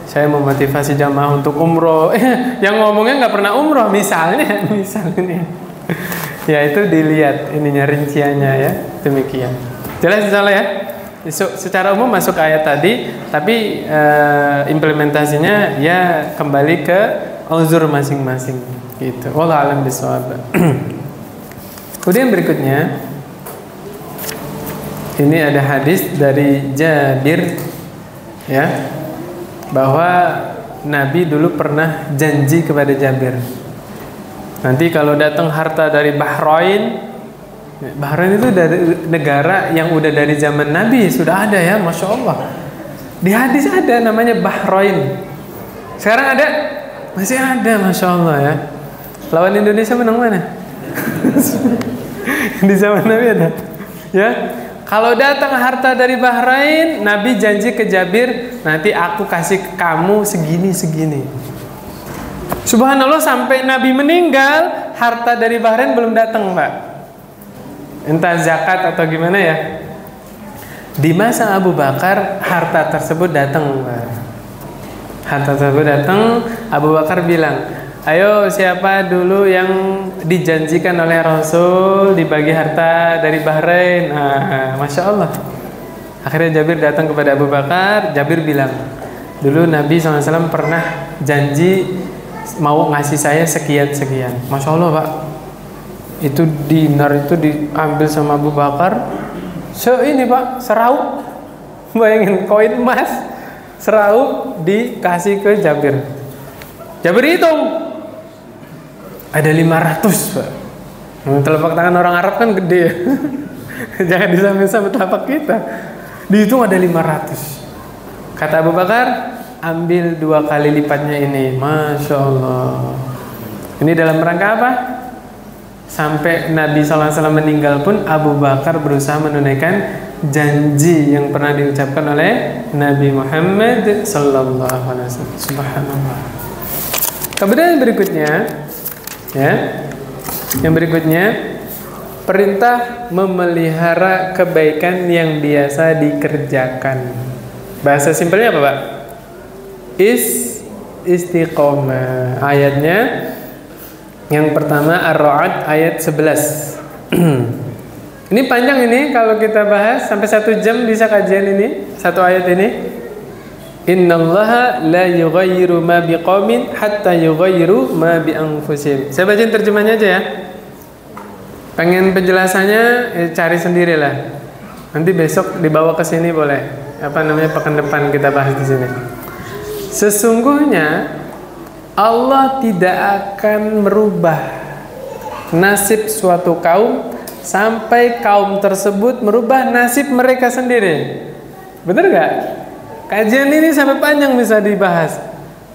saya memotivasi jamaah untuk umroh, yang ngomongnya nggak pernah umroh, misalnya, ya itu dilihat ininya rinciannya ya, demikian. Jelas insyaallah ya. Secara umum masuk ke ayat tadi, tapi implementasinya ya kembali ke uzur masing-masing gitu. Wallahu a'lam bishawab. Kemudian berikutnya, ini ada hadis dari Jabir ya, bahwa Nabi dulu pernah janji kepada Jabir, nanti kalau datang harta dari Bahrain itu dari negara yang udah dari zaman Nabi sudah ada ya, Masya Allah. Di hadis ada namanya Bahrain. Sekarang ada? Masih ada, Masya Allah ya. Lawan Indonesia menang mana? Di zaman Nabi ada ya. Kalau datang harta dari Bahrain, Nabi janji ke Jabir, nanti aku kasih ke kamu segini. Subhanallah, sampai Nabi meninggal harta dari Bahrain belum datang Pak. Entah zakat atau gimana ya. Di masa Abu Bakar harta tersebut datang. Abu Bakar bilang, ayo siapa dulu yang dijanjikan oleh Rasul dibagi harta dari Bahrain. Masya Allah. Akhirnya Jabir datang kepada Abu Bakar. Jabir bilang, dulu Nabi SAW pernah janji mau ngasih saya sekian. Masya Allah Pak, itu dinar itu diambil sama Abu Bakar, ini Pak, seraup, bayangin, koin emas seraup dikasih ke Jabir. Jabir hitung, ada 500 Pak. Telapak tangan orang Arab kan gede. Jangan disamain sama telapak kita. Dihitung ada 500. Kata Abu Bakar, ambil 2 kali lipatnya ini. Masya Allah. Ini dalam rangka apa? Sampai Nabi SAW meninggal pun Abu Bakar berusaha menunaikan janji yang pernah diucapkan oleh Nabi Muhammad SAW. Subhanallah. Kemudian yang berikutnya perintah memelihara kebaikan yang biasa dikerjakan. Bahasa simpelnya apa Pak? istiqomah. Ayatnya yang pertama Ar-Ra'd ayat 11. Ini panjang ini, kalau kita bahas sampai 1 jam bisa kajian ini, satu ayat ini. Innallaha la yughayyiru ma biqaumin hatta yughayyiru ma bi anfusihim. Saya bacain terjemahnya aja ya. Pengen penjelasannya cari sendirilah. Nanti besok dibawa ke sini boleh. Apa namanya, pekan depan kita bahas di sini. Sesungguhnya Allah tidak akan merubah nasib suatu kaum sampai kaum tersebut merubah nasib mereka sendiri. Bener gak? Kajian ini sampai panjang bisa dibahas.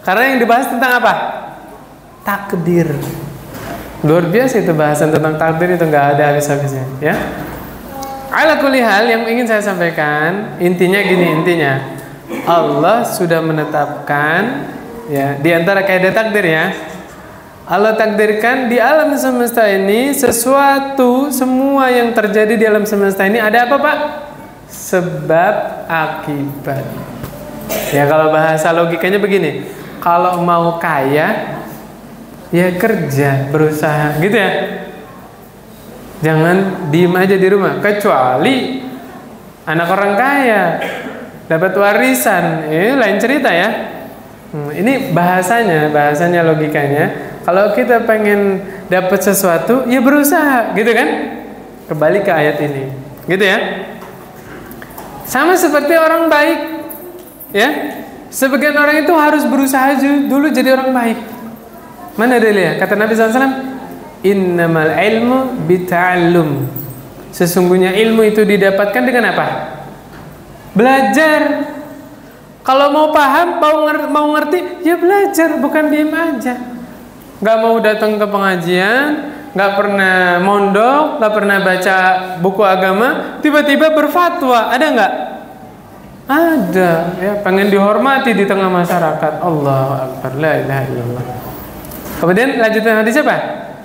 Karena yang dibahas tentang apa? Takdir. Luar biasa itu bahasan tentang takdir, itu gak ada habis-habisnya ya. Ala kulli hal, yang ingin saya sampaikan intinya gini, Allah sudah menetapkan ya, di antara kaidah takdir ya, Allah takdirkan di alam semesta ini sesuatu, semua yang terjadi di alam semesta ini ada apa Pak? Sebab akibat. Ya kalau bahasa logikanya begini, kalau mau kaya ya kerja, berusaha gitu ya. Jangan diem aja di rumah, kecuali anak orang kaya dapat warisan, lain cerita ya. Ini bahasanya logikanya. Kalau kita pengen dapat sesuatu, ya berusaha, gitu kan? Kembali ke ayat ini, gitu ya. Sama seperti orang baik, ya. Sebagian orang itu harus berusaha dulu jadi orang baik. Mana dalilnya? Kata Nabi SAW, Innamal ilmu bita'allum. Sesungguhnya ilmu itu didapatkan dengan apa? Belajar. Kalau mau paham, mau ngerti, ya belajar, bukan diem aja. Gak mau datang ke pengajian, gak pernah mondok, gak pernah baca buku agama, tiba-tiba berfatwa, ada nggak? Ada, ya, pengen dihormati di tengah masyarakat. Allahu Akbar, la ilaha illallah. Kemudian lanjutan hadis apa?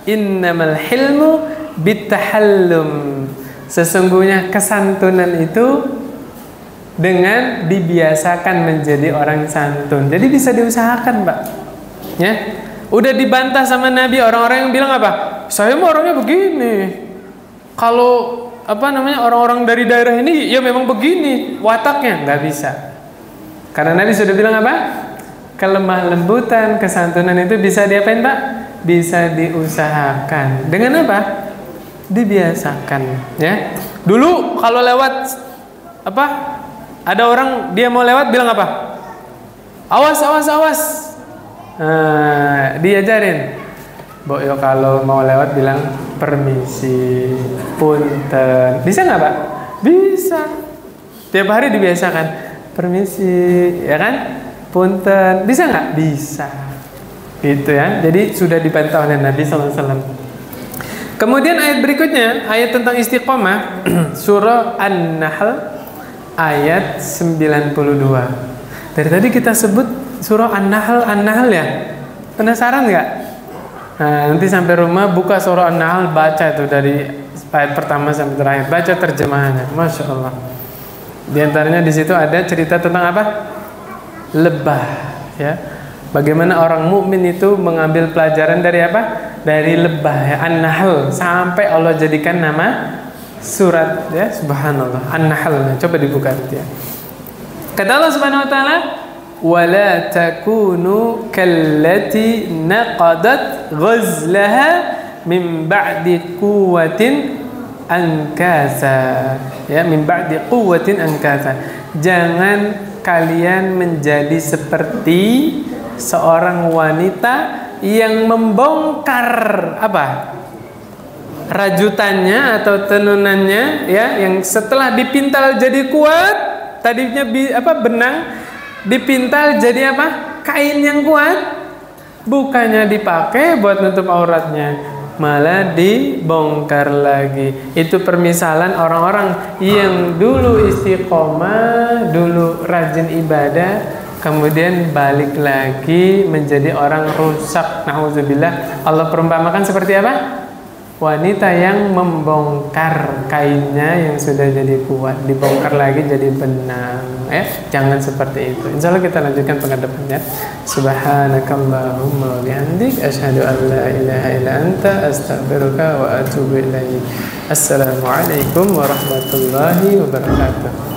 Innamal hilmu bitahallum. Sesungguhnya kesantunan itu dengan dibiasakan menjadi orang santun. Jadi bisa diusahakan, Pak. Ya. Udah dibantah sama Nabi orang-orang yang bilang apa? Saya mah orangnya begini. Kalau orang-orang dari daerah ini ya memang begini wataknya, nggak bisa. Karena Nabi sudah bilang apa? Kelemah lembutan, kesantunan itu bisa diapain, Pak? Bisa diusahakan. Dengan apa? Dibiasakan, ya. Dulu kalau lewat ada orang dia mau lewat bilang apa? Awas, awas, awas. Diajarin, Boyo kalau mau lewat bilang permisi, punten. Bisa nggak Pak? Bisa. Tiap hari dibiasakan, permisi, ya kan? Punten. Bisa nggak? Bisa. Gitu ya. Jadi sudah dipantau oleh Nabi SAW. Kemudian ayat berikutnya, ayat tentang istiqomah, surah An-Nahl ayat 92. Dari tadi kita sebut surah An-Nahl ya. Penasaran nggak? Nah, nanti sampai rumah buka surah An-Nahl, baca itu dari ayat pertama sampai terakhir, baca terjemahannya. Masya Allah. Di antaranya di situ ada cerita tentang apa? Lebah, ya. Bagaimana orang mukmin itu mengambil pelajaran dari apa? Dari lebah, ya. An-Nahl, sampai Allah jadikan nama surat, ya. Subhanallah. An-Nahl. Coba dibuka ya. Kata Allah Subhanahu wa taala, وَلَا تَكُونُوا كَالَّتِي نَقَضَتْ غَزْلَهَا مِنْ بَعْدِ قُوَّةٍ أَنْكَاثًا. Ya, min ba'di quwwatin ankatha. Jangan kalian menjadi seperti seorang wanita yang membongkar apa? Rajutannya atau tenunannya, ya, yang setelah dipintal jadi kuat, tadinya benang dipintal jadi apa? Kain yang kuat. Bukannya dipakai buat nutup auratnya, malah dibongkar lagi. Itu permisalan orang-orang yang dulu istiqomah, dulu rajin ibadah, kemudian balik lagi menjadi orang rusak. Nauzubillah. Allah perumpamakan seperti apa? wanita yang membongkar kainnya yang sudah jadi kuat, dibongkar lagi jadi benang. Jangan seperti itu. Insya Allah kita lanjutkan pekan depannya. Subhanakallahumma wa bihamdik, asyhadu an la ilaha illa anta, astaghfiruka wa atubu ilaik. Assalamualaikum warahmatullahi wabarakatuh.